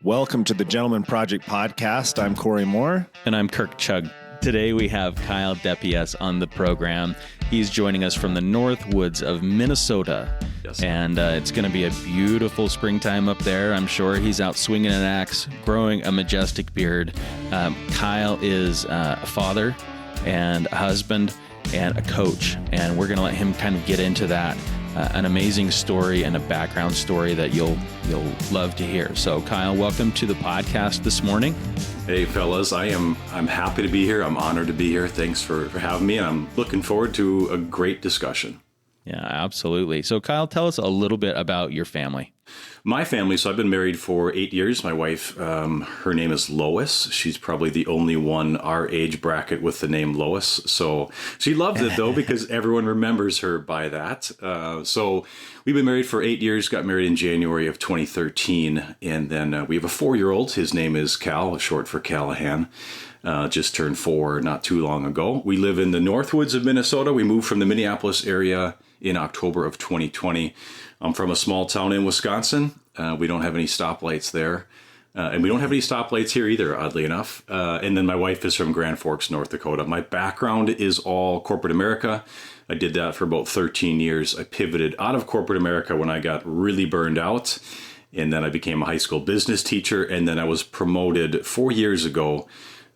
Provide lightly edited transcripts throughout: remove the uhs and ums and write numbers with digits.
Welcome to the Gentleman Project podcast. I'm Corey Moore. And I'm Kirk Chug. Today we have Kyle Depiesse on the program. He's joining us from the North Woods of Minnesota. Yes. And it's going to be a beautiful springtime up there. I'm sure he's out swinging an axe, growing a majestic beard. Kyle is a father and a husband and a coach. And we're going to let him kind of get into that. An amazing story and a background story that you'll love to hear. So, Kyle, welcome to the podcast this morning. Hey, fellas, I'm happy to be here. I'm honored to be here. Thanks for having me. And I'm looking forward to a great discussion. Yeah, absolutely. So, Kyle, tell us a little bit about your family. My family, so I've been married for 8 years. My wife, her name is Lois. She's probably the only one our age bracket with the name Lois. So she loves it, though, because everyone remembers her by that. So we've been married for 8 years, got married in January of 2013. And then we have a 4-year-old. His name is Cal, short for Callahan. Just turned 4 not too long ago. We live in the North Woods of Minnesota. We moved from the Minneapolis area in October of 2020. I'm from a small town in Wisconsin. We don't have any stoplights there. And we don't have any stoplights here either, oddly enough. And then my wife is from Grand Forks, North Dakota. My background is all corporate America. I did that for about 13 years. I pivoted out of corporate America when I got really burned out. And then I became a high school business teacher. And then I was promoted 4 years ago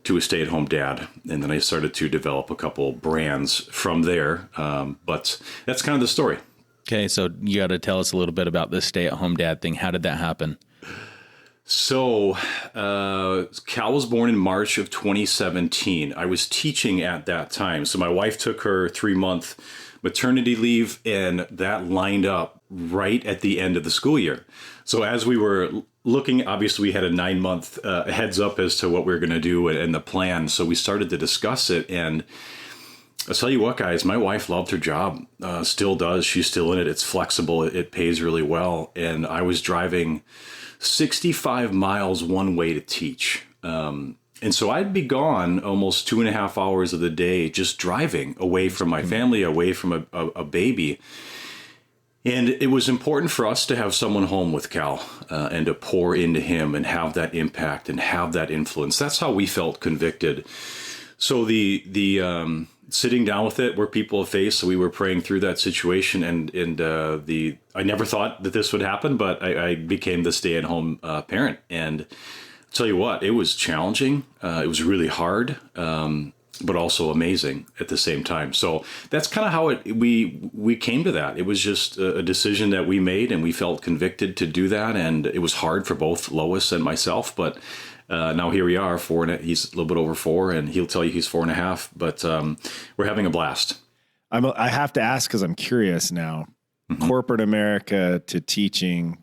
to a stay-at-home dad. And then I started to develop a couple brands from there. But that's kind of the story. Okay, so you got to tell us a little bit about this stay-at-home dad thing. How did that happen? So Cal was born in March of 2017. I was teaching at that time. So my wife took her 3-month maternity leave, and that lined up right at the end of the school year. So as we were looking, obviously we had a 9-month heads up as to what we were going to do and the plan. So we started to discuss it, and I'll tell you what, guys, my wife loved her job, still does. She's still in it. It's flexible. It pays really well. And I was driving 65 miles one way to teach. And so I'd be gone almost 2.5 hours of the day just driving away from my family, away from a baby. And it was important for us to have someone home with Cal and to pour into him and have that impact and have that influence. That's how we felt convicted. So the sitting down with it, we're people of faith, so we were praying through that situation, and I never thought that this would happen, but I became the stay-at-home parent, and I'll tell you what, it was challenging. It was really hard, but also amazing at the same time. So that's kind of how we came to that. It was just a decision that we made, and we felt convicted to do that, and it was hard for both Lois and myself, but now here we are, he's a little bit over 4, and he'll tell you he's 4.5, but we're having a blast. I have to ask because I'm curious now. Mm-hmm. Corporate America to teaching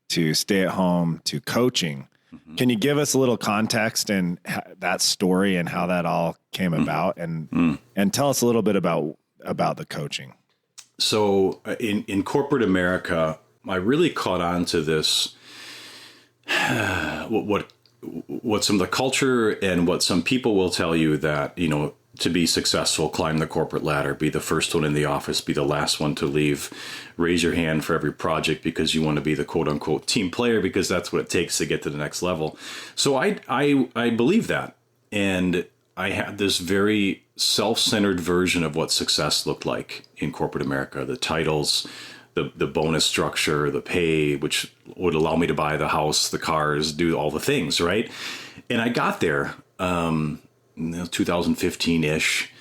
to stay at home to coaching. Mm-hmm. Can you give us a little context and that story and how that all came about, and tell us a little bit about the coaching? So in corporate America, I really caught on to this. What some of the culture and what some people will tell you that, to be successful, climb the corporate ladder, be the first one in the office, be the last one to leave, raise your hand for every project because you want to be the quote unquote team player because that's what it takes to get to the next level. So I believe that. And I had this very self-centered version of what success looked like in corporate America, the titles, the bonus structure, the pay, which would allow me to buy the house, the cars, do all the things, right? And I got there, 2015-ish,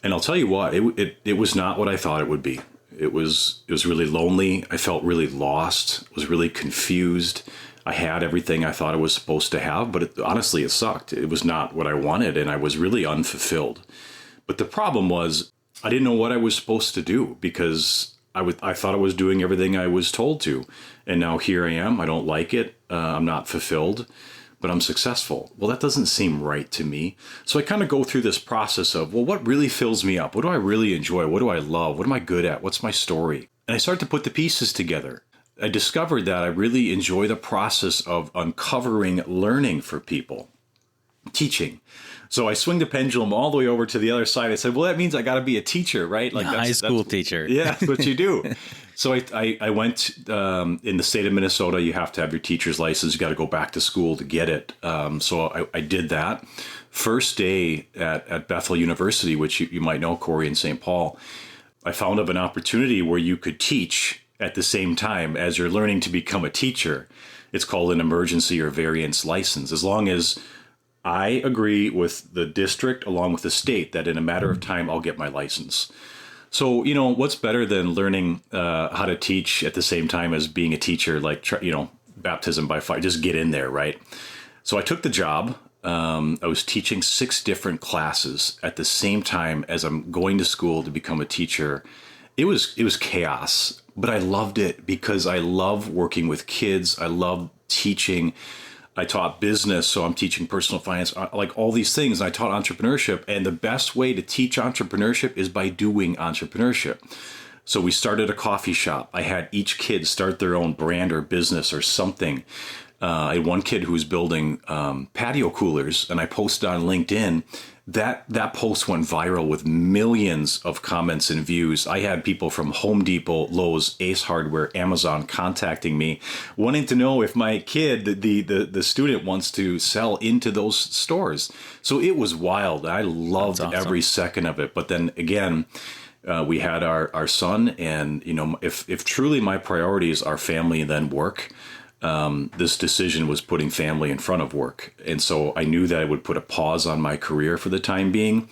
and I'll tell you what, it was not what I thought it would be. It was really lonely. I felt really lost. Was really confused. I had everything I thought I was supposed to have, but honestly, it sucked. It was not what I wanted, and I was really unfulfilled. But the problem was, I didn't know what I was supposed to do because I thought I was doing everything I was told to. And now here I am. I don't like it. I'm not fulfilled, but I'm successful. Well, that doesn't seem right to me. So I kind of go through this process of, well, what really fills me up? What do I really enjoy? What do I love? What am I good at? What's my story? And I start to put the pieces together. I discovered that I really enjoy the process of uncovering learning for people, teaching. So I swing the pendulum all the way over to the other side. I said, well, that means I got to be a teacher, right? Like high school teacher. Yeah, that's what you do. So I went in the state of Minnesota. You have to have your teacher's license. You got to go back to school to get it. So I did that. First day at Bethel University, which you might know, Corey, in St. Paul, I found of an opportunity where you could teach at the same time as you're learning to become a teacher. It's called an emergency or variance license. As long as I agree with the district along with the state that in a matter of time, I'll get my license. So, what's better than learning how to teach at the same time as being a teacher, like, baptism by fire, just get in there, right? So I took the job. I was teaching 6 different classes at the same time as I'm going to school to become a teacher. It was chaos, but I loved it because I love working with kids. I love teaching. I taught business, so I'm teaching personal finance, like all these things. I taught entrepreneurship, and the best way to teach entrepreneurship is by doing entrepreneurship. So we started a coffee shop. I had each kid start their own brand or business or something. I had one kid who was building patio coolers, and I posted on LinkedIn. That post went viral with millions of comments and views. I had people from Home Depot, Lowe's, Ace Hardware, Amazon contacting me, wanting to know if my kid, the student, wants to sell into those stores. So it was wild. I loved every second of it. But then again, we had our son, and if truly my priorities are family and then work, this decision was putting family in front of work. And so I knew that I would put a pause on my career for the time being.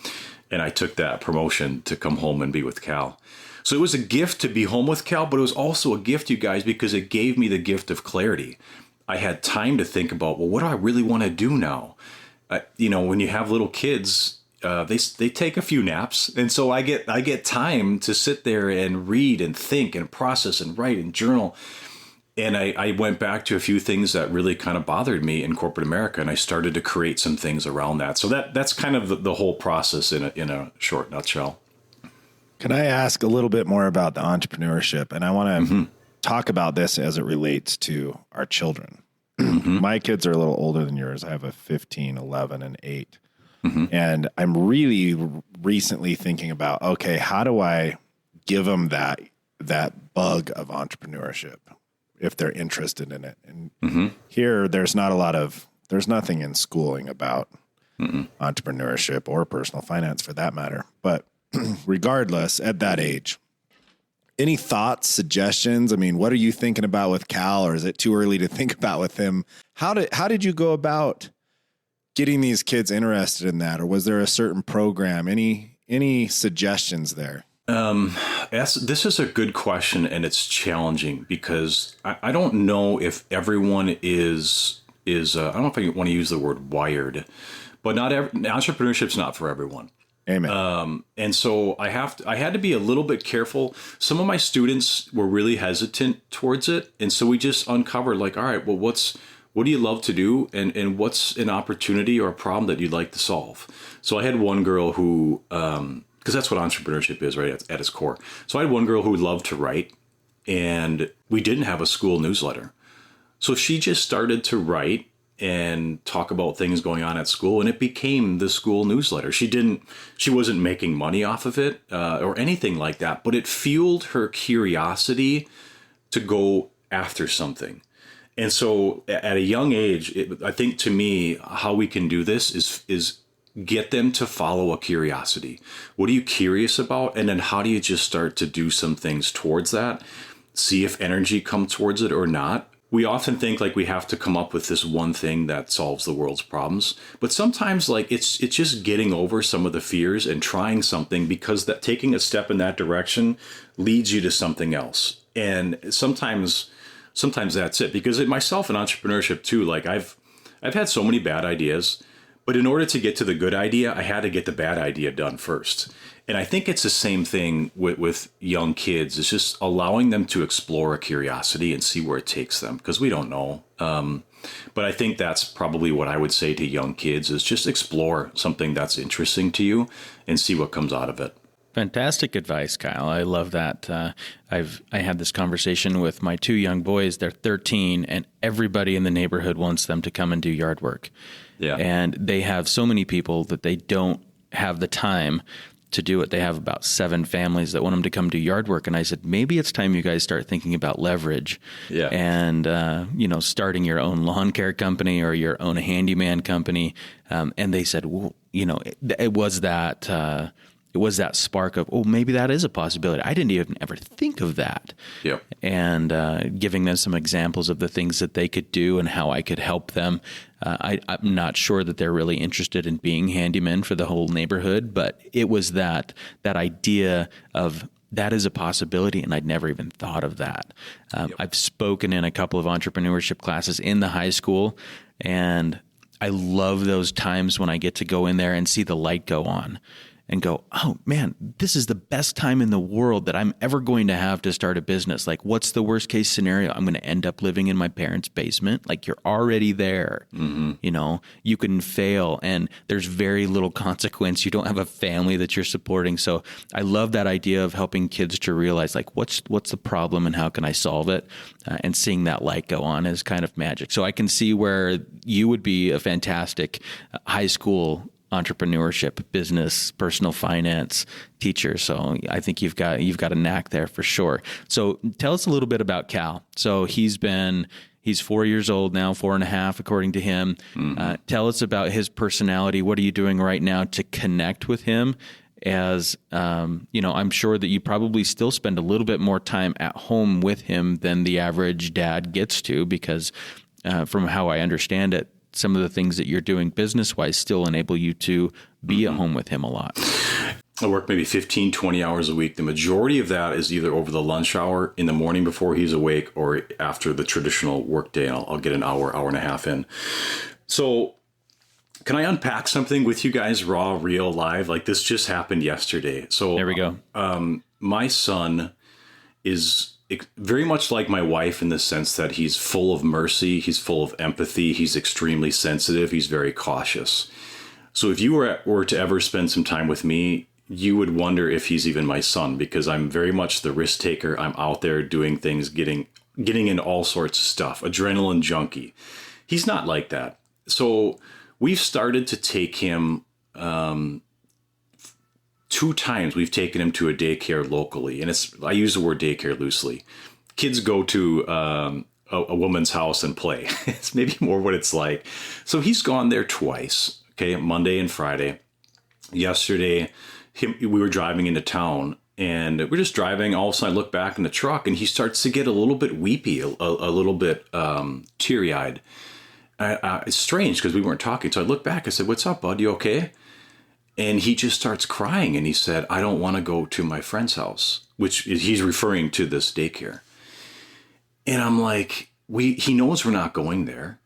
And I took that promotion to come home and be with Cal. So it was a gift to be home with Cal, but it was also a gift, you guys, because it gave me the gift of clarity. I had time to think about, well, what do I really want to do now? When you have little kids, they take a few naps. And so I get time to sit there and read and think and process and write and journal. And I went back to a few things that really kind of bothered me in corporate America, and I started to create some things around that. So that's kind of the whole process in a short nutshell. Can I ask a little bit more about the entrepreneurship? And I want to talk about this as it relates to our children. My kids are a little older than yours. I have a 15, 11, and 8. And I'm really recently thinking about, okay, how do I give them that bug of entrepreneurship if they're interested in it? And here, there's nothing in schooling about entrepreneurship or personal finance for that matter. But regardless, at that age, any thoughts, suggestions? I mean, what are you thinking about with Cal, or is it too early to think about with him? How did you go about getting these kids interested in that, or was there a certain program? Any suggestions there? This is a good question, and it's challenging because I don't know if everyone is I don't know if I want to use the word wired, but entrepreneurship's not for everyone. Amen. And so I had to be a little bit careful. Some of my students were really hesitant towards it. And so we just uncovered, like, all right, well, what do you love to do? And what's an opportunity or a problem that you'd like to solve? So I had one girl who, because that's what entrepreneurship is, right, at its core. So I had one girl who loved to write, and we didn't have a school newsletter. So she just started to write and talk about things going on at school, and it became the school newsletter. She wasn't making money off of it or anything like that, but it fueled her curiosity to go after something. And so at a young age, I think to me, how we can do this is get them to follow a curiosity. What are you curious about? And then how do you just start to do some things towards that? See if energy comes towards it or not. We often think like we have to come up with this one thing that solves the world's problems. But sometimes like it's just getting over some of the fears and trying something, because that taking a step in that direction leads you to something else. And sometimes that's it. Because myself in entrepreneurship too, like I've had so many bad ideas, but in order to get to the good idea, I had to get the bad idea done first. And I think it's the same thing with young kids. It's just allowing them to explore a curiosity and see where it takes them, because we don't know. But I think that's probably what I would say to young kids is just explore something that's interesting to you and see what comes out of it. Fantastic advice, Kyle. I love that. I had this conversation with my 2 young boys. They're 13, and everybody in the neighborhood wants them to come and do yard work. Yeah. And they have so many people that they don't have the time. to do it. They have about 7 families that want them to come do yard work. And I said, maybe it's time you guys start thinking about leverage and, starting your own lawn care company or your own handyman company. And they said, well, it was that spark of, oh, maybe that is a possibility. I didn't even ever think of that. Yep. And giving them some examples of the things that they could do and how I could help them. I'm not sure that they're really interested in being handymen for the whole neighborhood, but it was that idea of that is a possibility, and I'd never even thought of that. I've spoken in a couple of entrepreneurship classes in the high school, and I love those times when I get to go in there and see the light go on and go, oh man, this is the best time in the world that I'm ever going to have to start a business. Like, what's the worst case scenario? I'm going to end up living in my parents' basement. Like, you're already there. Mm-hmm. You can fail and there's very little consequence. You don't have a family that you're supporting. So I love that idea of helping kids to realize, like, what's the problem and how can I solve it? And seeing that light go on is kind of magic. So I can see where you would be a fantastic high school entrepreneurship, business, personal finance teacher. So I think you've got a knack there for sure. So tell us a little bit about Cal. So he's 4 years old now, 4.5 according to him. Mm-hmm. Tell us about his personality. What are you doing right now to connect with him? As I'm sure that you probably still spend a little bit more time at home with him than the average dad gets to, because from how I understand it, some of the things that you're doing business-wise still enable you to be at home with him a lot. I work maybe 15, 20 hours a week. The majority of that is either over the lunch hour in the morning before he's awake or after the traditional work day. I'll get an hour and a half in. So can I unpack something with you guys raw, real, live? Like, this just happened yesterday. So there we go. My son is very much like my wife in the sense that he's full of mercy. He's full of empathy. He's extremely sensitive. He's very cautious. So if you were to ever spend some time with me, you would wonder if he's even my son, because I'm very much the risk taker. I'm out there doing things, getting into all sorts of stuff, adrenaline junkie. He's not like that. So we've started to take him, 2 times we've taken him to a daycare locally. And I use the word daycare loosely. Kids go to a woman's house and play. It's maybe more what it's like. So he's gone there twice, okay, Monday and Friday. Yesterday, we were driving into town, and we're just driving. All of a sudden, I look back in the truck, and he starts to get a little bit weepy, a little bit teary-eyed. It's strange because we weren't talking. So I look back. I said, "What's up, bud? You okay?" And he just starts crying, and he said, "I don't want to go to my friend's house," which he's referring to this daycare. And I'm like, he knows we're not going there.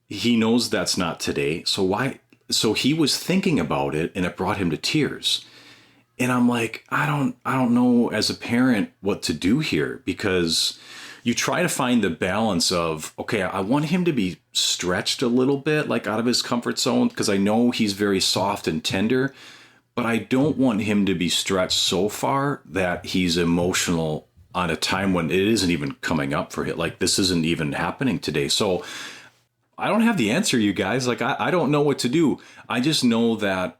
He knows that's not today. So why? So he was thinking about it, and it brought him to tears. And I'm like, I don't know as a parent what to do here, because you try to find the balance of, okay, I want him to be stretched a little bit, like out of his comfort zone, because I know he's very soft and tender, but I don't want him to be stretched so far that he's emotional on a time when it isn't even coming up for him. Like, this isn't even happening today. So I don't have the answer, you guys. Like, I don't know what to do. I just know that,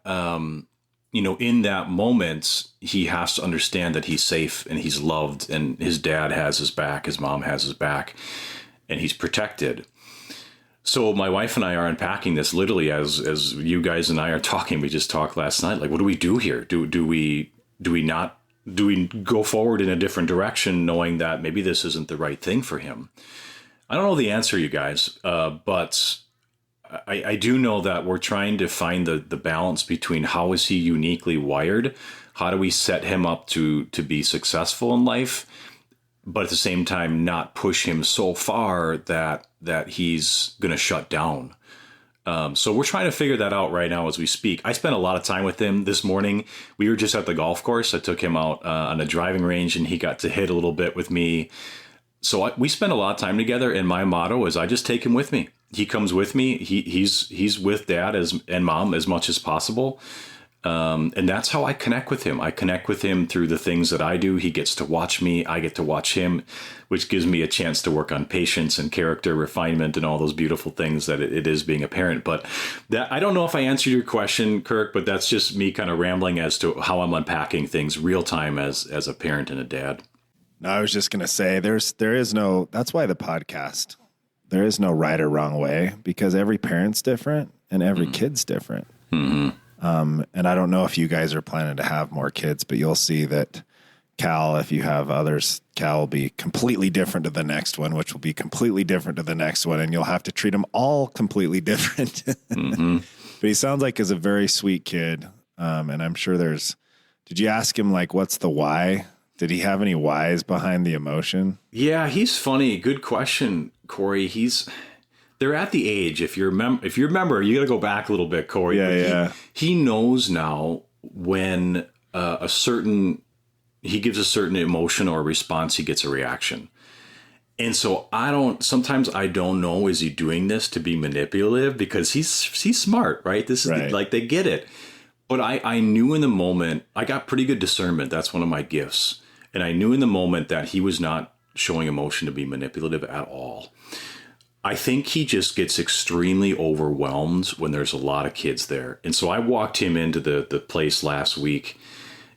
in that moment, he has to understand that he's safe and he's loved, and his dad has his back, his mom has his back, and he's protected. So my wife and I are unpacking this literally as you guys and I are talking. We just talked last night. Like, what do we do here? Do we go forward in a different direction, knowing that maybe this isn't the right thing for him? I don't know the answer, you guys, but I do know that we're trying to find the balance between how is he uniquely wired, how do we set him up to be successful in life, but at the same time not push him so far that he's going to shut down. So we're trying to figure that out right now as we speak. I spent a lot of time with him this morning. We were just at the golf course. I took him out on a driving range, and he got to hit a little bit with me. So we spend a lot of time together, and my motto is I just take him with me. He comes with me. He's with dad and mom as much as possible. And that's how I connect with him. I connect with him through the things that I do. He gets to watch me. I get to watch him, which gives me a chance to work on patience and character refinement and all those beautiful things that it is being a parent. But that, I don't know if I answered your question, Kirk, but that's just me kind of rambling as to how I'm unpacking things real time as a parent and a dad. No, I was just going to say there is no, that's why the podcast, there is no right or wrong way, because every parent's different and every kid's different. Mm-hmm. And I don't know if you guys are planning to have more kids, but you'll see that Cal, if you have others, Cal will be completely different to the next one, which will be completely different to the next one. And you'll have to treat them all completely different. Mm-hmm. But he sounds like he's a very sweet kid. And I'm sure did you ask him like, what's the why? Did he have any whys behind the emotion? Yeah, he's funny. Good question, Corey. They're at the age, if you remember, you got to go back a little bit, Corey. Yeah. He knows now when he gives a certain emotion or response, he gets a reaction. And so sometimes I don't know, is he doing this to be manipulative? Because he's smart, right? This is right. Like they get it. But I knew in the moment, I got pretty good discernment. That's one of my gifts. And I knew in the moment that he was not showing emotion to be manipulative at all. I think he just gets extremely overwhelmed when there's a lot of kids there. And so I walked him into the place last week,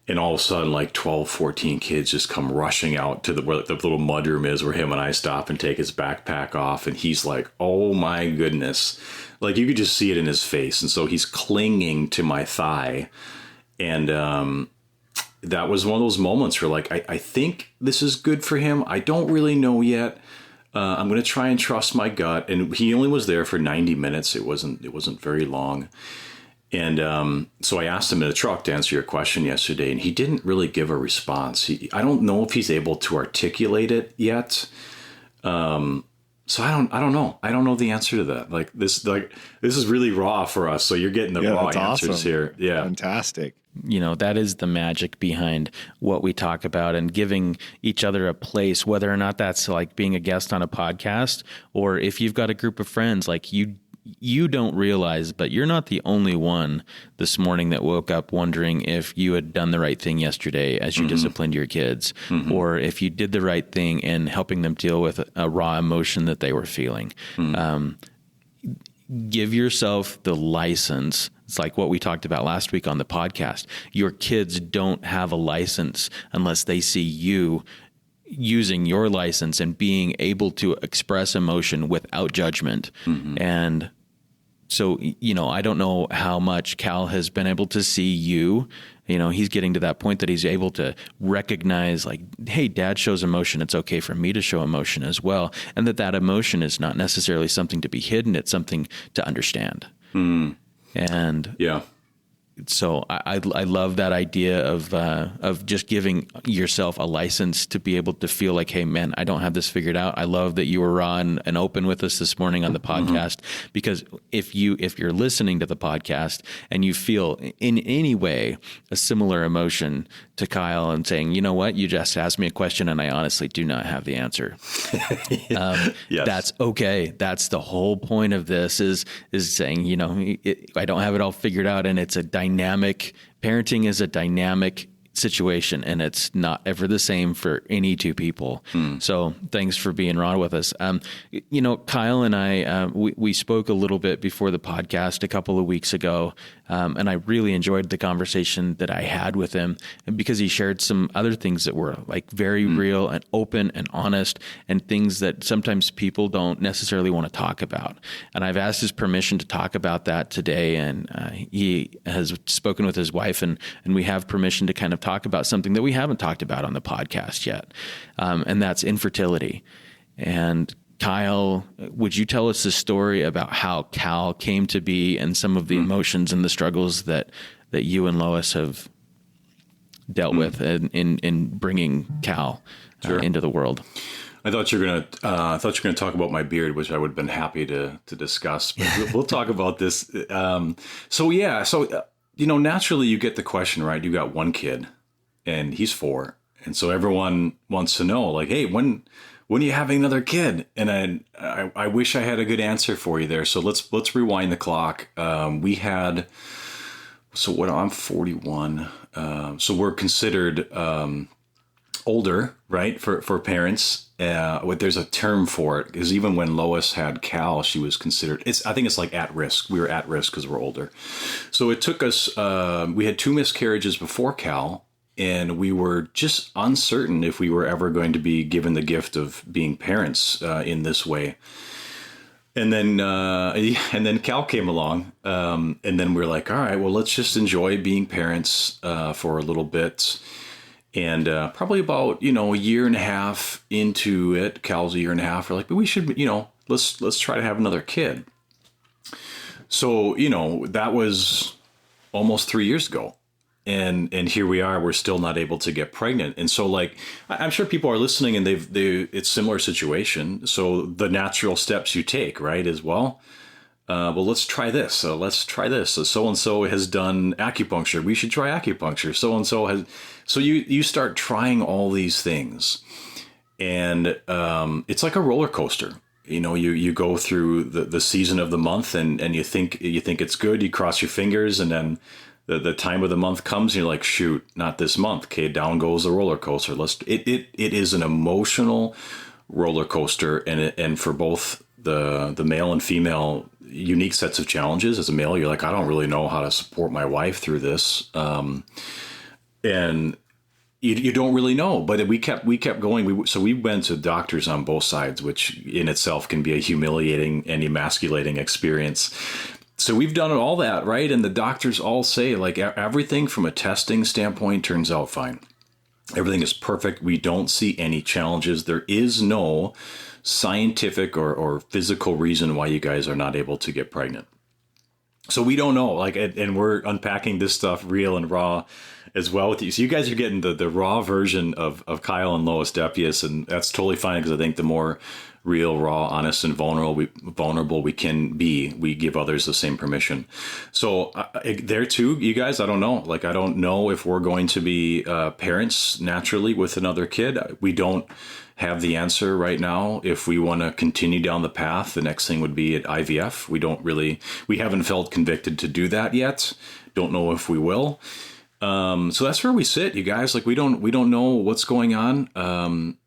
and all of a sudden like 12, 14 kids just come rushing out to where the little mudroom is, where him and I stop and take his backpack off. And he's like, oh my goodness. Like you could just see it in his face. And so he's clinging to my thigh. And that was one of those moments where like, I think this is good for him. I don't really know yet. I'm going to try and trust my gut. And he only was there for 90 minutes. It wasn't very long. And so I asked him in the truck to answer your question yesterday, and he didn't really give a response. I don't know if he's able to articulate it yet. So I don't know. I don't know the answer to that. This is really raw for us. So you're getting the raw answers awesome. Here. Yeah. Fantastic. That is the magic behind what we talk about, and giving each other a place, whether or not that's like being a guest on a podcast, or if you've got a group of friends, like you don't realize, but you're not the only one this morning that woke up wondering if you had done the right thing yesterday as you disciplined your kids, or if you did the right thing in helping them deal with a raw emotion that they were feeling. Give yourself the license. It's like what we talked about last week on the podcast. Your kids don't have a license unless they see you using your license and being able to express emotion without judgment. And so, I don't know how much Cal has been able to see you. He's getting to that point that he's able to recognize, like, hey, dad shows emotion. It's okay for me to show emotion as well. And that emotion is not necessarily something to be hidden. It's something to understand. And yeah. So I love that idea of just giving yourself a license to be able to feel like, hey, man, I don't have this figured out. I love that you were raw and open with us this morning on the podcast, because if you're listening to the podcast and you feel in any way a similar emotion to Kyle and saying, you know what, you just asked me a question and I honestly do not have the answer. Yes. That's okay. That's the whole point of this is saying, I don't have it all figured out, and it's a parenting is a dynamic situation, and it's not ever the same for any two people. So thanks for being raw with us. Kyle and I, we spoke a little bit before the podcast a couple of weeks ago, and I really enjoyed the conversation that I had with him, because he shared some other things that were like very real and open and honest, and things that sometimes people don't necessarily want to talk about. And I've asked his permission to talk about that today, and he has spoken with his wife, and we have permission to kind of talk about something that we haven't talked about on the podcast yet, and that's infertility. And Kyle, would you tell us the story about how Cal came to be and some of the emotions and the struggles that you and Lois have dealt with in bringing Cal into the world? I thought you were gonna talk about my beard, which I would have been happy to discuss. But we'll talk about this. Naturally you get the question, right? You got one kid, and he's 4, and so everyone wants to know, like, hey, when are you having another kid? And I wish I had a good answer for you there. So let's rewind the clock. We had So what, I'm 41. So we're considered older, right? For parents. There's a term for it, because even when Lois had Cal, she was considered, I think it's like at risk. We were at risk because we're older. So it took us, we had 2 miscarriages before Cal, and we were just uncertain if we were ever going to be given the gift of being parents in this way. And then Cal came along, and then we were like, all right, well, let's just enjoy being parents for a little bit. And probably about, a year and a half into it, Cal's a year and a half, we're like, but we should, let's try to have another kid. So, that was almost 3 years ago. And here we are, we're still not able to get pregnant. And so, like, I'm sure people are listening and it's similar situation. So the natural steps you take, right, is, well, let's try this. So let's try this. So-and-so has done acupuncture. We should try acupuncture. So-and-so has, so you start trying all these things, and it's like a roller coaster. You go through the season of the month, and you think it's good. You cross your fingers, and then the time of the month comes, and you're like, shoot, not this month. Okay, down goes the roller coaster. It is an emotional roller coaster, and for both the male and female, unique sets of challenges. As a male, you're like, I don't really know how to support my wife through this, and you don't really know. But we kept going. So we went to doctors on both sides, which in itself can be a humiliating and emasculating experience. So we've done all that, right? And the doctors all say, like, everything from a testing standpoint turns out fine. Everything is perfect. We don't see any challenges. There is no scientific or physical reason why you guys are not able to get pregnant. So we don't know, like, and we're unpacking this stuff real and raw as well with you. So you guys are getting the raw version of Kyle and Lois Depiesse, and that's totally fine, because I think the more real, raw, honest, and vulnerable we can be, we give others the same permission. So there too, you guys, I don't know. Like, I don't know if we're going to be parents naturally with another kid. We don't have the answer right now. If we want to continue down the path, the next thing would be at IVF. We haven't felt convicted to do that yet. Don't know if we will. So that's where we sit, you guys. Like, we don't know what's going on.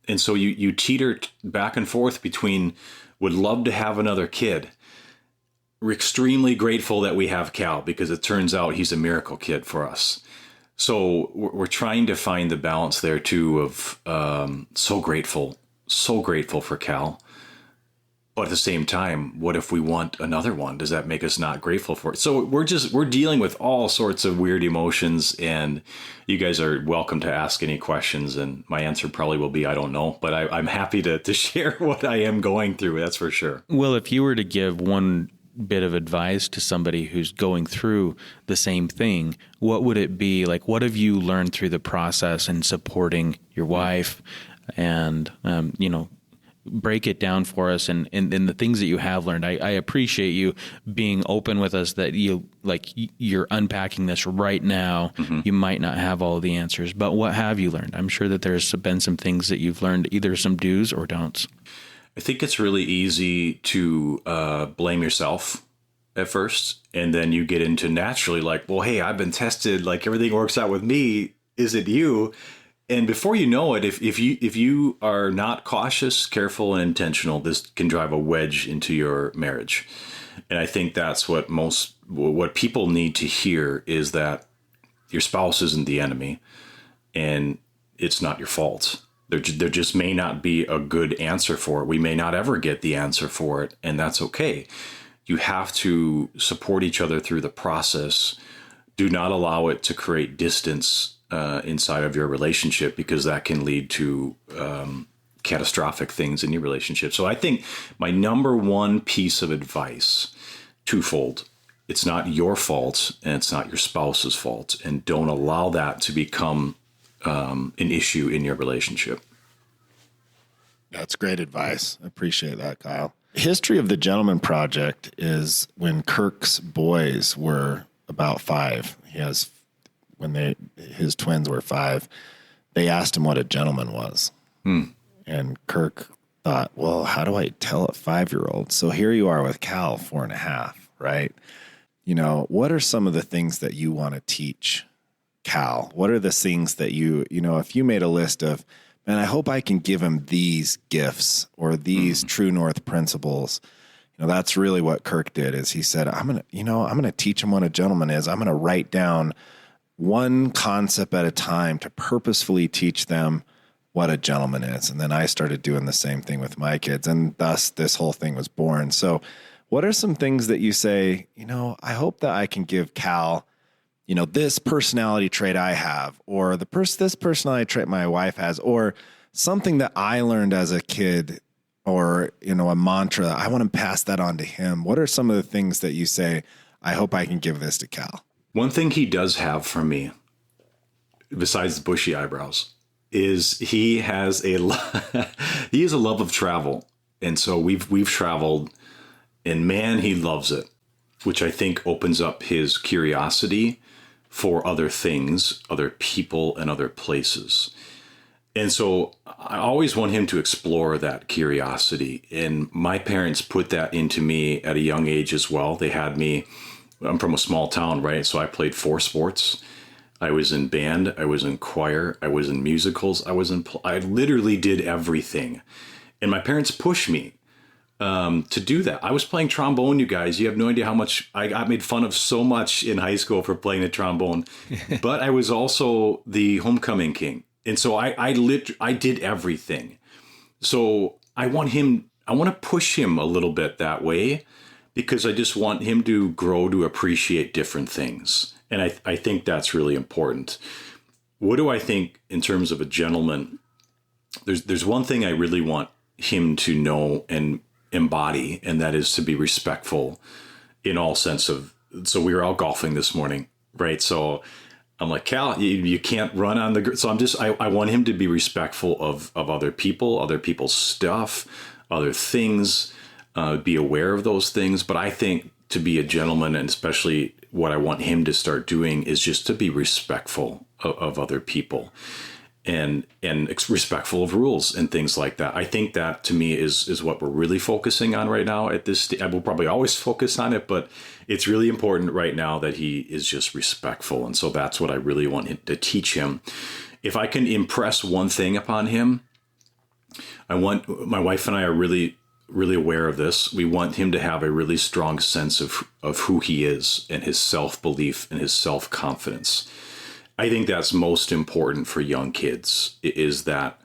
And so you teeter back and forth between would love to have another kid. We're extremely grateful that we have Cal, because it turns out he's a miracle kid for us. So we're trying to find the balance there too of so grateful for Cal. But at the same time, what if we want another one? Does that make us not grateful for it? So we're dealing with all sorts of weird emotions, and you guys are welcome to ask any questions. And my answer probably will be, I don't know, but I'm happy to share what I am going through. That's for sure. Well, if you were to give one bit of advice to somebody who's going through the same thing, what would it be? Like, what have you learned through the process in supporting your wife, and, break it down for us and the things that you have learned. I appreciate you being open with us that you're unpacking this right now. Mm-hmm. You might not have all the answers, but what have you learned? I'm sure that there's been some things that you've learned, either some do's or don'ts. I think it's really easy to blame yourself at first, and then you get into naturally like, well, hey, I've been tested, like everything works out with me. Is it you? And before you know it, if you are not cautious, careful, and intentional, this can drive a wedge into your marriage. And I think that's what people need to hear, is that your spouse isn't the enemy, and it's not your fault. There just may not be a good answer for it. We may not ever get the answer for it, and that's okay. You have to support each other through the process. Do not allow it to create distance inside of your relationship, because that can lead to catastrophic things in your relationship. So I think my number one piece of advice, twofold. It's not your fault, and it's not your spouse's fault. And don't allow that to become an issue in your relationship. That's great advice. I appreciate that, Kyle. History of the Gentleman Project is when Kirk's boys were about 5. When his twins were 5, they asked him what a gentleman was. And Kirk thought, well, how do I tell a 5-year-old? So here you are with Cal, 4.5, right? what are some of the things that you want to teach Cal? What are the things that if you made a list of, man, I hope I can give him these gifts or these true north principles. That's really what Kirk did. Is he said, I'm going to teach him what a gentleman is. I'm going to write down one concept at a time to purposefully teach them what a gentleman is. And then I started doing the same thing with my kids. And thus this whole thing was born. So what are some things that you say, I hope that I can give Cal, this personality trait I have, or this personality trait my wife has, or something that I learned as a kid, or, a mantra, I want to pass that on to him. What are some of the things that you say, I hope I can give this to Cal? One thing he does have for me, besides the bushy eyebrows, is he has a love of travel. And so we've traveled, and man, he loves it, which I think opens up his curiosity for other things, other people, and other places. And so I always want him to explore that curiosity. And my parents put that into me at a young age as well. They had me, I'm from a small town, right? So I played 4 sports. I was in band, I was in choir, I was in musicals, I literally did everything. And my parents pushed me to do that. I was playing trombone, you guys. You have no idea how much I got made fun of so much in high school for playing the trombone. But I was also the homecoming king. And so I did everything. So I want to push him a little bit that way, because I just want him to grow to appreciate different things. And I think that's really important. What do I think in terms of a gentleman? There's one thing I really want him to know and embody, and that is to be respectful in all sense of, so we were out golfing this morning, right? So I'm like, Cal, you can't run on the, so I want him to be respectful of other people, other people's stuff, other things, be aware of those things. But I think to be a gentleman, and especially what I want him to start doing, is just to be respectful of other people and respectful of rules and things like that. I think that to me is what we're really focusing on right now at this stage. I will probably always focus on it, but it's really important right now that he is just respectful. And so that's what I really want to teach him. If I can impress one thing upon him, my wife and I are really, really aware of this. We want him to have a really strong sense of who he is, and his self-belief and his self-confidence. I think that's most important for young kids, is that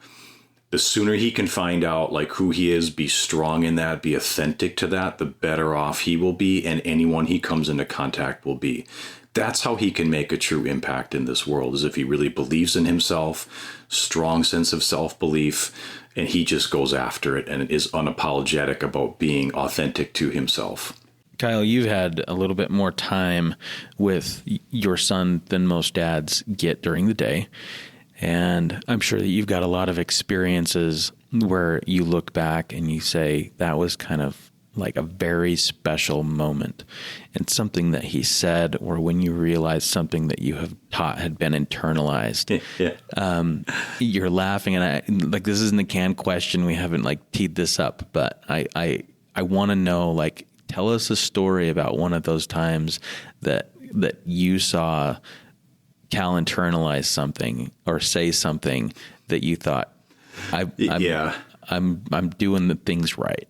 the sooner he can find out like who he is, be strong in that, be authentic to that, the better off he will be, and anyone he comes into contact will be. That's how he can make a true impact in this world, is if he really believes in himself, strong sense of self-belief, and he just goes after it and is unapologetic about being authentic to himself. Kyle, you've had a little bit more time with your son than most dads get during the day. And I'm sure that you've got a lot of experiences where you look back and you say, that was kind of like a very special moment, and something that he said, or when you realize something that you have taught had been internalized. Yeah. You're laughing, and this isn't a canned question. We haven't teed this up, but I want to know, tell us a story about one of those times that you saw Cal internalize something or say something that you thought, I'm doing the things right.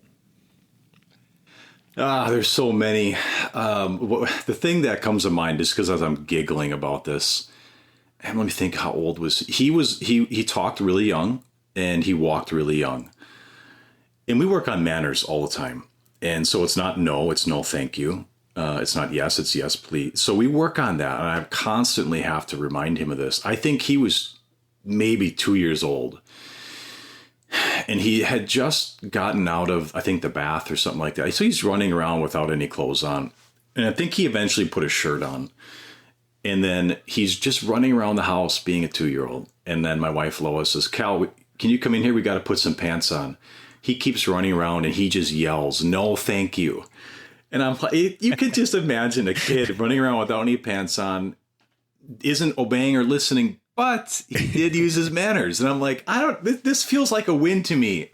There's so many. The thing that comes to mind, just because as I'm giggling about this, and let me think, how old was he? He talked really young, and he walked really young. And we work on manners all the time. And so it's not no, it's no, thank you. It's not yes, it's yes, please. So we work on that, and I constantly have to remind him of this. I think he was maybe 2 years old, and he had just gotten out of, I think, the bath or something like that. So he's running around without any clothes on. And I think he eventually put a shirt on. And then he's just running around the house being a 2-year-old. And then my wife, Lois, says, Cal, can you come in here? We got to put some pants on. He keeps running around and he just yells, no, thank you. And I'm like, you can just imagine a kid running around without any pants on, isn't obeying or listening but he did use his manners. And I'm like, this feels like a win to me.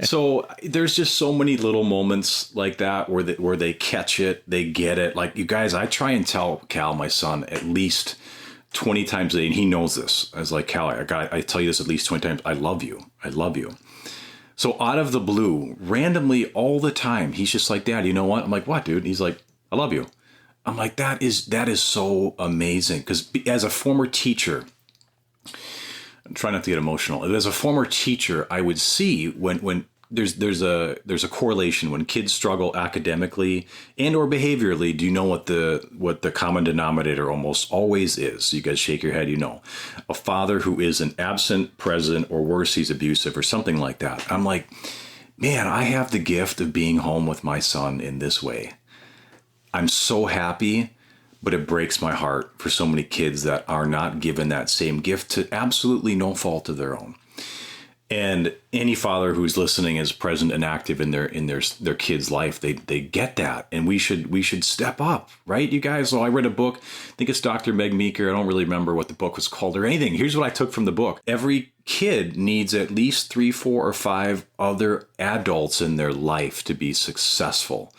So there's just so many little moments like that where they catch it, they get it. Like, you guys, I try and tell Cal, my son, at least 20 times a day, and he knows this. I was like, Cal, I tell you this at least 20 times. I love you. I love you. So out of the blue, randomly all the time, he's just like, Dad, you know what? I'm like, what, dude? And he's like, I love you. I'm like, that is so amazing. Because as a former teacher, I'm trying not to get emotional. As a former teacher, I would see when there's a correlation when kids struggle academically and or behaviorally. Do you know what the common denominator almost always is? You guys shake your head. You know, a father who is an absent, present, or worse, he's abusive or something like that. I'm like, man, I have the gift of being home with my son in this way. I'm so happy, but it breaks my heart for so many kids that are not given that same gift to absolutely no fault of their own. And any father who's listening is present and active in their kid's life. They get that, and we should step up, right, you guys? So I read a book. I think it's Dr. Meg Meeker. I don't really remember what the book was called or anything. Here's what I took from the book: every kid needs at least 3, 4, or 5 other adults in their life to be successful,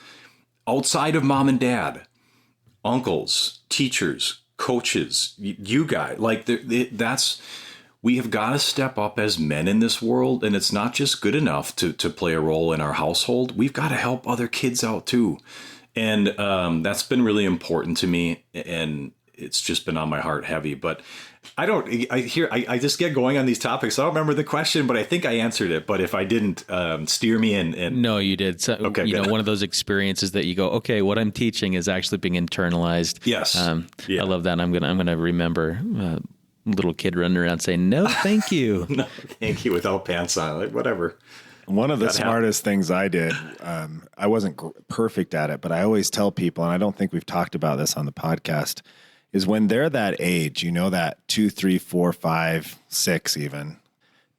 outside of mom and dad, uncles, teachers, coaches, you guys. Like, we have got to step up as men in this world, and it's not just good enough to play a role in our household. We've got to help other kids out too. And that's been really important to me, and it's just been on my heart heavy. But I just get going on these topics. I don't remember the question, but I think I answered it. But if I didn't, steer me in. And no, you did. So, okay, you know, one of those experiences that you go, okay, what I'm teaching is actually being internalized. Yes. Yeah. I love that. I'm gonna remember little kid running around saying, no, thank you. No, thank you, without pants on, like, whatever. One of the smartest things I did, I wasn't perfect at it, but I always tell people, and I don't think we've talked about this on the podcast, is when they're that age, you know, that 2, 3, 4, 5, 6 even,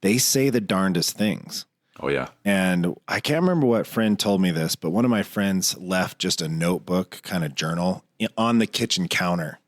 they say the darndest things. Oh, yeah. And I can't remember what friend told me this, but one of my friends left just a notebook, kind of journal, on the kitchen counter,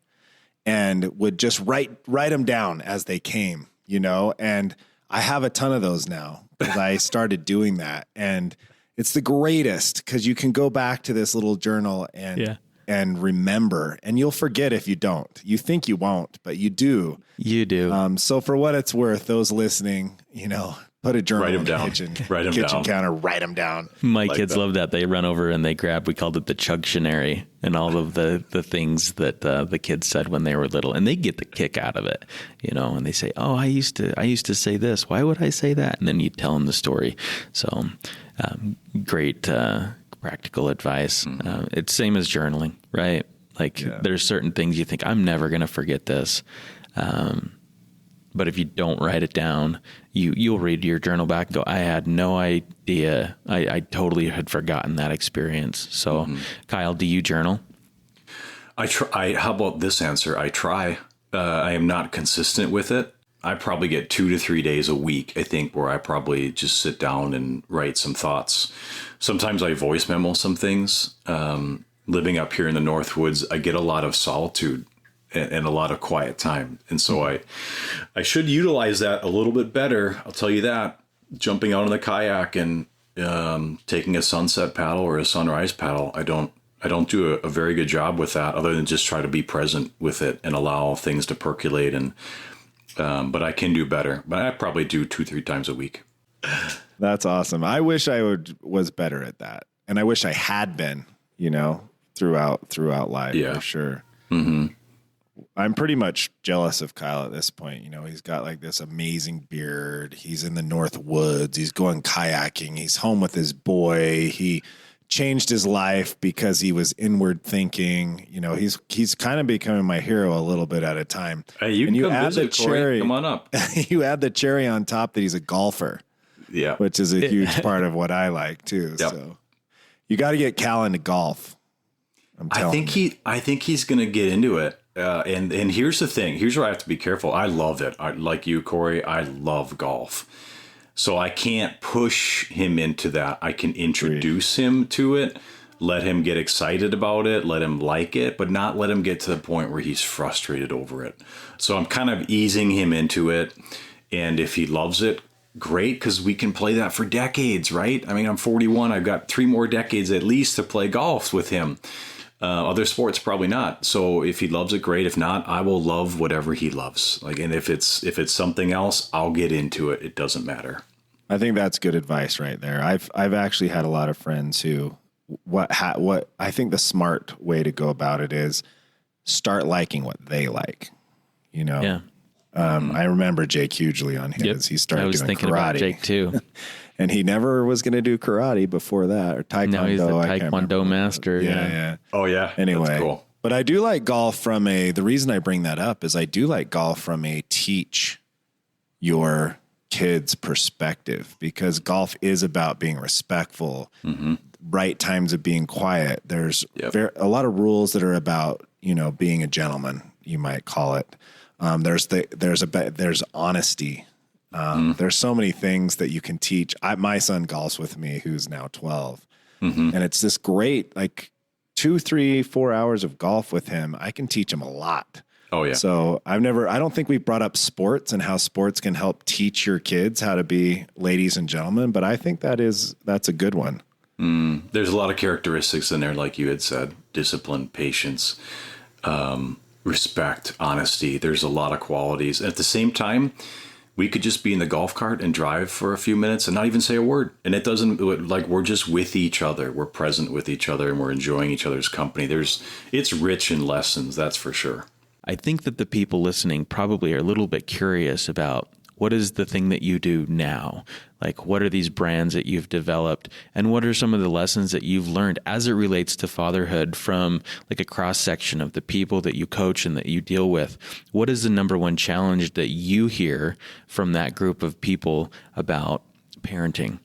and would just write them down as they came, you know, and I have a ton of those now because I started doing that. And it's the greatest because you can go back to this little journal and remember, and you'll forget if you don't. You think you won't, but you do. You do. So for what it's worth, those listening, you know, put a journal in the kitchen counter, write them down. My kids love that. They run over and they grab, we called it the Chugtionary, and all of the things that the kids said when they were little, and they get the kick out of it, you know, and they say, oh, I used to say this. Why would I say that? And then you tell them the story. So great practical advice. Mm-hmm. It's same as journaling, right? Like there's certain things you think, I'm never going to forget this. But if you don't write it down, you'll read your journal back and go, I had no idea. I totally had forgotten that experience. So, Kyle, do you journal? I try. How about this answer? I try. I am not consistent with it. I probably get 2 to 3 days a week, I think, where I probably just sit down and write some thoughts. Sometimes I voice memo some things. Living up here in the North Woods, I get a lot of solitude and a lot of quiet time. And so I should utilize that a little bit better. I'll tell you that. Jumping out on the kayak and taking a sunset paddle or a sunrise paddle, I don't do a very good job with that, other than just try to be present with it and allow things to percolate. And but I can do better. But I probably do 2-3 times a week. That's awesome. I wish I was better at that, and I wish I had been, you know, throughout life, for sure. Mm-hmm. I'm pretty much jealous of Kyle at this point. You know, he's got like this amazing beard. He's in the North Woods. He's going kayaking. He's home with his boy. He changed his life because he was inward thinking. You know, he's kind of becoming my hero a little bit at a time. Hey, you can add the cherry. Come on up. You add the cherry on top that he's a golfer. Yeah, which is a huge part of what I like too. Yep. So you got to get Cal into golf. I think he's going to get into it. And here's the thing. Here's where I have to be careful. I love it. Like you, Corey, I love golf. So I can't push him into that. I can introduce him to it. Let him get excited about it, let him like it, but not let him get to the point where he's frustrated over it. So I'm kind of easing him into it. And if he loves it, great, because we can play that for decades, right? I mean, I'm 41. I've got 3 more decades at least to play golf with him. Other sports, probably not. So if he loves it, great. If not, I will love whatever he loves. Like, and if it's something else, I'll get into it. It doesn't matter. I think that's good advice right there. I've actually had a lot of friends who what I think the smart way to go about it is start liking what they like. You know. Yeah. I remember Jake hugely on his. Yep. He started doing karate. I was thinking about Jake too. And he never was going to do karate before that, or taekwondo. No, he's a taekwondo master. Yeah. Oh yeah. Anyway, that's cool. But I do like golf the reason I bring that up is I do like golf from a teach your kids perspective, because golf is about being respectful, right times of being quiet. There's a lot of rules that are about, being a gentleman, you might call it. There's honesty. There's so many things that you can teach. My son golfs with me, who's now 12, and it's this great, like 2, 3, 4 hours of golf with him. I can teach him a lot. Oh yeah. So I don't think we brought up sports and how sports can help teach your kids how to be ladies and gentlemen, but I think that's a good one. There's a lot of characteristics in there, like you had said: discipline, patience, respect, honesty. There's a lot of qualities. At the same time, we could just be in the golf cart and drive for a few minutes and not even say a word. And it doesn't, like, we're just with each other. We're present with each other and we're enjoying each other's company. It's rich in lessons, that's for sure. I think that the people listening probably are a little bit curious about what is the thing that you do now? Like, what are these brands that you've developed, and what are some of the lessons that you've learned as it relates to fatherhood from like a cross section of the people that you coach and that you deal with? What is the number one challenge that you hear from that group of people about parenting?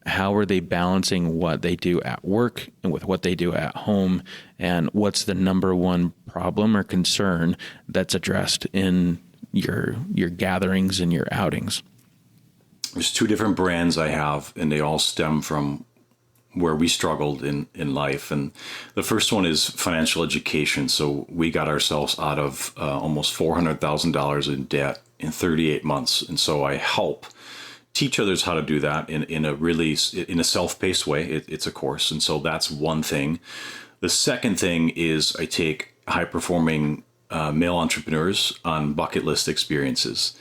How are they balancing what they do at work and with what they do at home? And what's the number one problem or concern that's addressed in your gatherings and your outings? There's 2 different brands I have, and they all stem from where we struggled in life. And the first one is financial education. So we got ourselves out of almost $400,000 in debt in 38 months. And so I help teach others how to do that in a self-paced way. It's a course. And so that's one thing. The second thing is I take high-performing male entrepreneurs on bucket list experiences.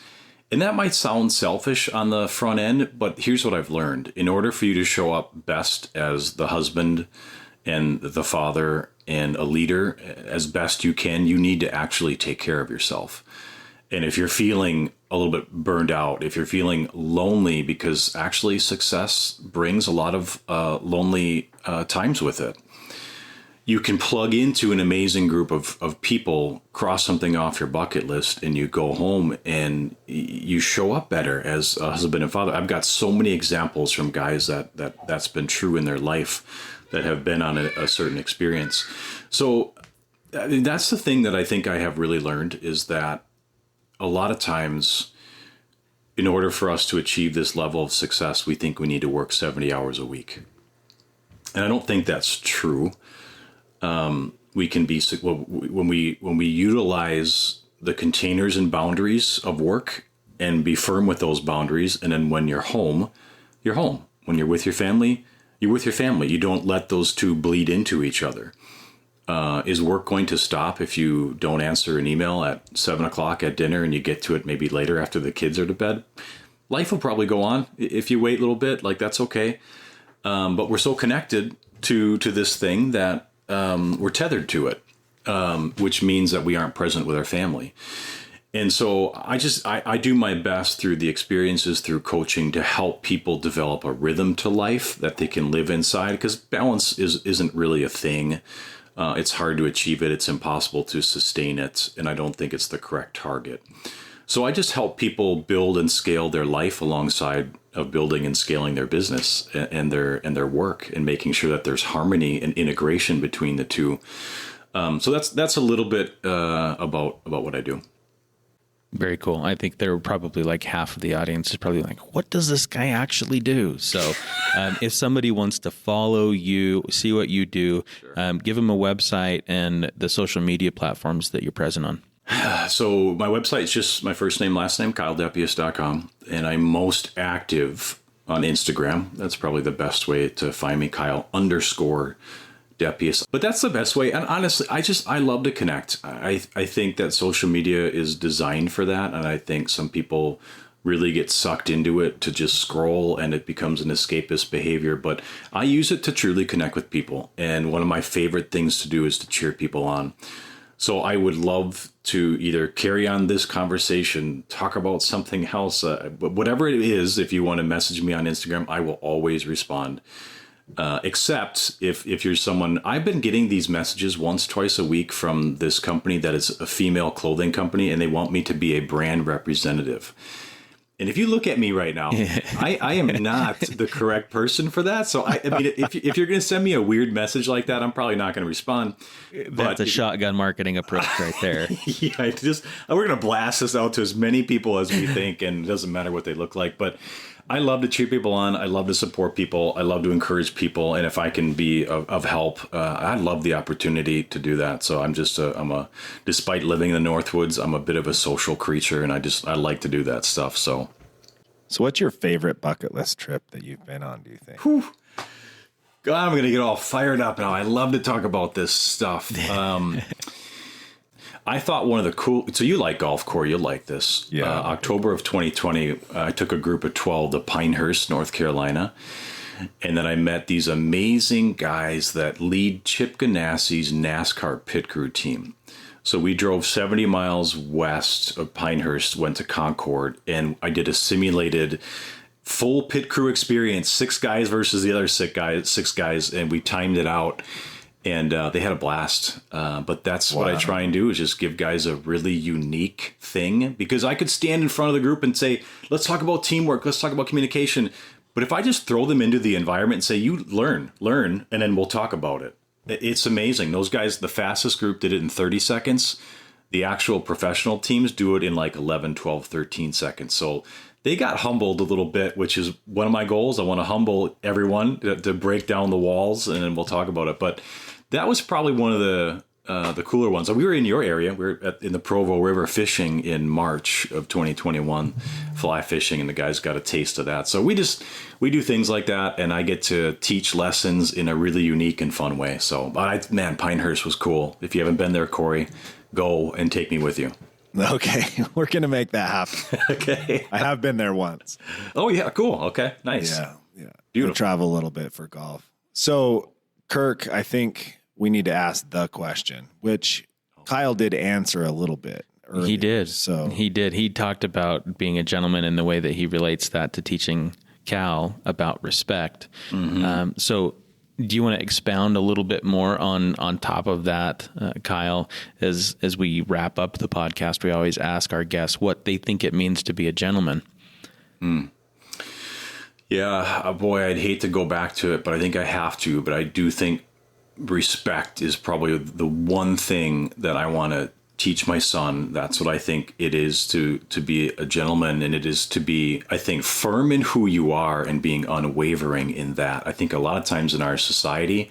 And that might sound selfish on the front end, but here's what I've learned. In order for you to show up best as the husband and the father and a leader as best you can, you need to actually take care of yourself. And if you're feeling a little bit burned out, if you're feeling lonely, because actually success brings a lot of lonely times with it, you can plug into an amazing group of people, cross something off your bucket list, and you go home and you show up better as a husband and father. I've got so many examples from guys that's been true in their life that have been on a certain experience. So I mean, that's the thing that I think I have really learned, is that a lot of times, in order for us to achieve this level of success, we think we need to work 70 hours a week. And I don't think that's true. We can be, when we utilize the containers and boundaries of work and be firm with those boundaries. And then when you're home, you're home. When you're with your family, you're with your family. You don't let those two bleed into each other. Is work going to stop if you don't answer an email at 7:00 at dinner and you get to it maybe later after the kids are to bed? Life will probably go on if you wait a little bit. Like, that's okay. But we're so connected to this thing that we're tethered to it, which means that we aren't present with our family. And so I do my best through the experiences, through coaching, to help people develop a rhythm to life that they can live inside, because balance isn't really a thing. It's hard to achieve it. It's impossible to sustain it. And I don't think it's the correct target. So I just help people build and scale their life alongside of building and scaling their business and their work, and making sure that there's harmony and integration between the two. So that's a little bit about what I do. Very cool. I think there were probably like half of the audience is probably like, what does this guy actually do? So if somebody wants to follow you, see what you do, give them a website and the social media platforms that you're present on. So my website is just my first name, last name, KyleDepiesse.com. And I'm most active on Instagram. That's probably the best way to find me, Kyle_Depiesse. But that's the best way. And honestly, I love to connect. I think that social media is designed for that. And I think some people really get sucked into it to just scroll and it becomes an escapist behavior. But I use it to truly connect with people. And one of my favorite things to do is to cheer people on. So I would love to either carry on this conversation, talk about something else, whatever it is. If you want to message me on Instagram, I will always respond. Except if you're someone, I've been getting these messages once, twice a week from this company that is a female clothing company, and they want me to be a brand representative. And if you look at me right now, I am not the correct person for that. So I mean, if you're going to send me a weird message like that, I'm probably not going to respond. That's a shotgun marketing approach right there. Yeah, we're going to blast this out to as many people as we think, and it doesn't matter what they look like. But I love to cheer people on. I love to support people. I love to encourage people. And if I can be of help, I love the opportunity to do that. So despite living in the Northwoods, I'm a bit of a social creature, and I like to do that stuff. So what's your favorite bucket list trip that you've been on, do you think? Whew. God, I'm going to get all fired up now. I love to talk about this stuff. I thought one of the so you like golf, Corey, you'll like this. Yeah. October of 2020, I took a group of 12 to Pinehurst, North Carolina. And then I met these amazing guys that lead Chip Ganassi's NASCAR pit crew team. So we drove 70 miles west of Pinehurst, went to Concord, and I did a simulated full pit crew experience, 6 guys versus the other 6 guys, and we timed it out. And they had a blast. But that's what I try and do, is just give guys a really unique thing. Because I could stand in front of the group and say, let's talk about teamwork. Let's talk about communication. But if I just throw them into the environment and say, you learn, and then we'll talk about it. It's amazing. Those guys, the fastest group did it in 30 seconds. The actual professional teams do it in like 11, 12, 13 seconds. So they got humbled a little bit, which is one of my goals. I want to humble everyone to break down the walls, and then we'll talk about it. But that was probably one of the cooler ones. We were in your area. We were in the Provo River fishing in March of 2021, fly fishing, and the guys got a taste of that. So we do things like that, and I get to teach lessons in a really unique and fun way. So, Pinehurst was cool. If you haven't been there, Corey, go and take me with you. Okay, we're going to make that happen. Okay. I have been there once. Oh, yeah, cool. Okay, nice. Yeah. Beautiful. We travel a little bit for golf. So, Kirk, I think we need to ask the question, which Kyle did answer a little bit earlier. He did. So he did. He talked about being a gentleman in the way that he relates that to teaching Cal about respect. Mm-hmm. So do you want to expound a little bit more on top of that, Kyle? As we wrap up the podcast, we always ask our guests what they think it means to be a gentleman. Yeah, boy, I'd hate to go back to it, but I think I have to. But I do think respect is probably the one thing that I want to teach my son. That's what I think it is to be a gentleman, and it is to be, I think, firm in who you are and being unwavering in that. I think a lot of times in our society,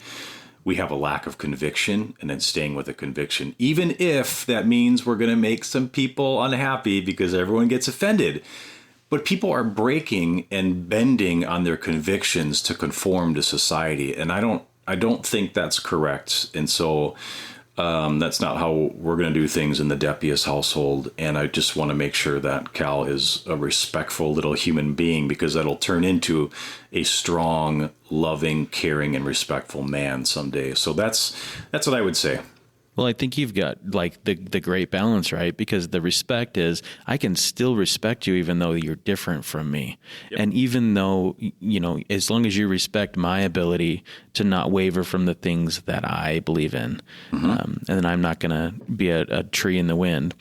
we have a lack of conviction, and then staying with a conviction, even if that means we're going to make some people unhappy because everyone gets offended. But people are breaking and bending on their convictions to conform to society, and I don't think that's correct. And so that's not how we're going to do things in the Depiesse household. And I just want to make sure that Cal is a respectful little human being, because that'll turn into a strong, loving, caring, and respectful man someday. So that's what I would say. Well, I think you've got like the great balance, right? Because the respect is, I can still respect you even though you're different from me. Yep. And even though, as long as you respect my ability to not waver from the things that I believe in, and then I'm not going to be a tree in the wind.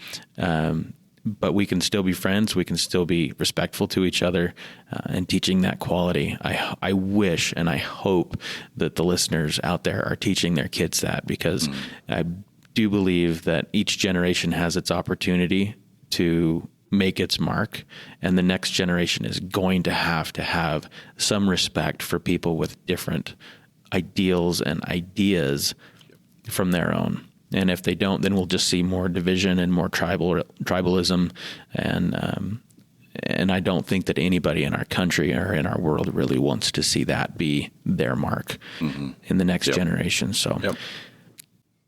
But we can still be friends. We can still be respectful to each other, and teaching that quality. I wish and I hope that the listeners out there are teaching their kids that, because I do believe that each generation has its opportunity to make its mark, and the next generation is going to have some respect for people with different ideals and ideas from their own. And if they don't, then we'll just see more division and more tribalism, and I don't think that anybody in our country or in our world really wants to see that be their mark in the next generation. So,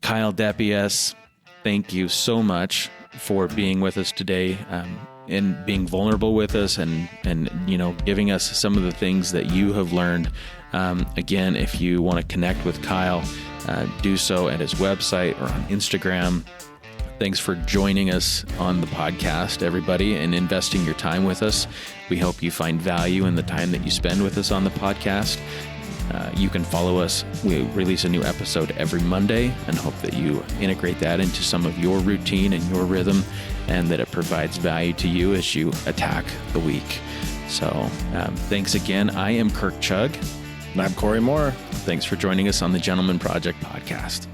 Kyle Depiesse, thank you so much for being with us today, and being vulnerable with us, and giving us some of the things that you have learned. Again, if you want to connect with Kyle, do so at his website or on Instagram. Thanks for joining us on the podcast, everybody, and investing your time with us. We hope you find value in the time that you spend with us on the podcast. You can follow us. We release a new episode every Monday, and hope that you integrate that into some of your routine and your rhythm, and that it provides value to you as you attack the week. So thanks again. I am Kirk Chugg. And I'm Corey Moore. Thanks for joining us on the Gentleman Project podcast.